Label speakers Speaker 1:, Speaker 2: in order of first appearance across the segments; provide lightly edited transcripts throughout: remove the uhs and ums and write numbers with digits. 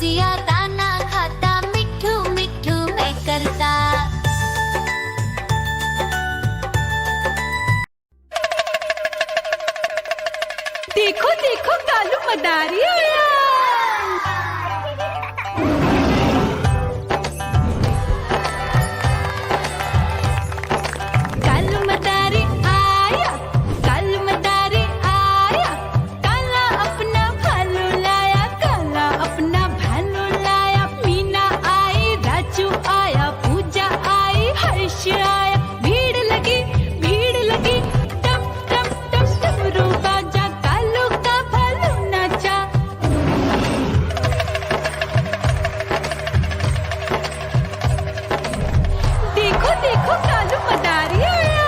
Speaker 1: रसिया दाना खाता, मिठू मिठू मैं करता।
Speaker 2: देखो देखो कालू मदारी आया। कालू मदारी आया, कालू मदारी आया, काला अपना भालू लाया, काला अपना भालू लाया। मीना आई, राजू आया, पूजा आई, हर्ष आया। भीड़ लगी टम टम टम डमरू बाजा, कालू का भालू नाचा। देखो देखो कालू मदारी आया,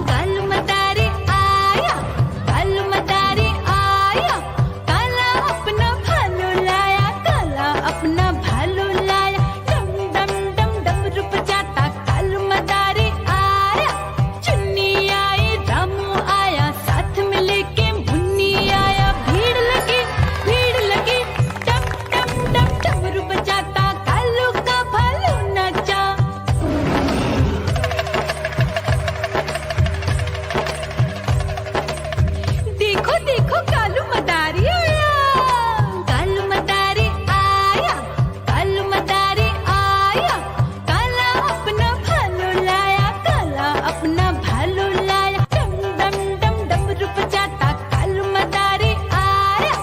Speaker 2: कालू मदारी आया, कालू मदारी आया, काला अपना भालू लाया, काला अपना भालू लाया। डम डम डम डमरू बजाता कालू मदारी आया। चुन्नी आई, रामू आया, साथ में लेके मुन्नी आया। भीड़ लगी टम टम टम डमरू बजाता कालू का भालू नाचा। देखो देखो कालू मदारी आया, कालू मदारी आया, कालू मदारी आया, काला अपना भालू लाया, काला अपना भालू लाया। डम डम डम डमरू बजाता कालू मदारी आया।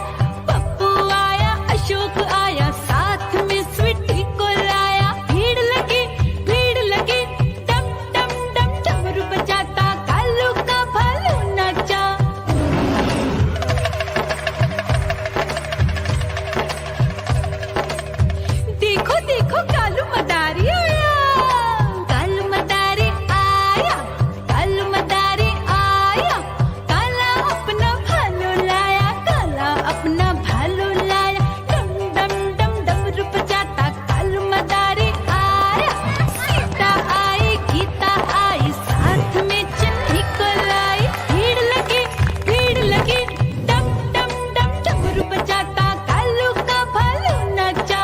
Speaker 2: पप्पू आया, अशोक आया, साथ में स्वीटी को लाया। भीड़ लगी टम टम टम डमरू बजाता कालू का भालू नाचा। देखो देखो कालू मदारी आया, कालू मदारी आया, कालू मदारी आया, काला अपना भालू लाया, काला अपना भालू लाया। डम डम डम डमरू बजाता कालू मदारी आया। सीता आई, गीता आई, साथ में चिन्नी को लाई। भीड़ लगी टम टम टम डमरू बजाता कालू का भालू नाचा।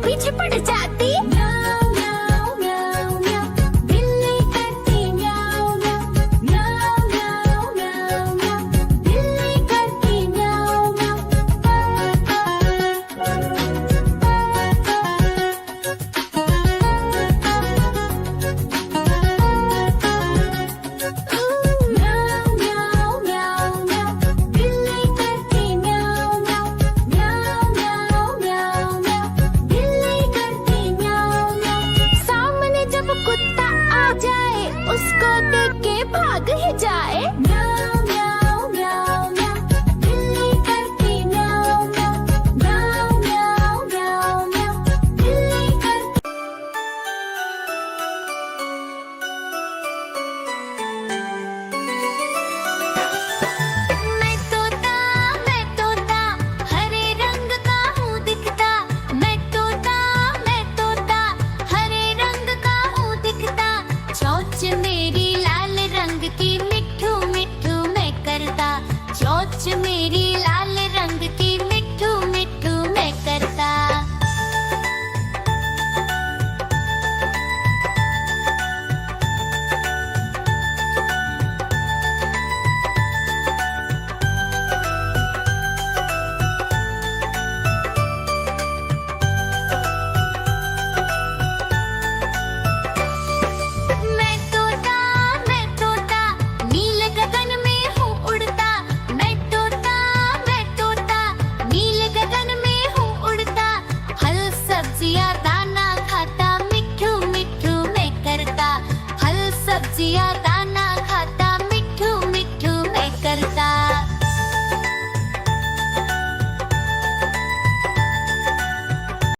Speaker 1: पीछे पड़ जा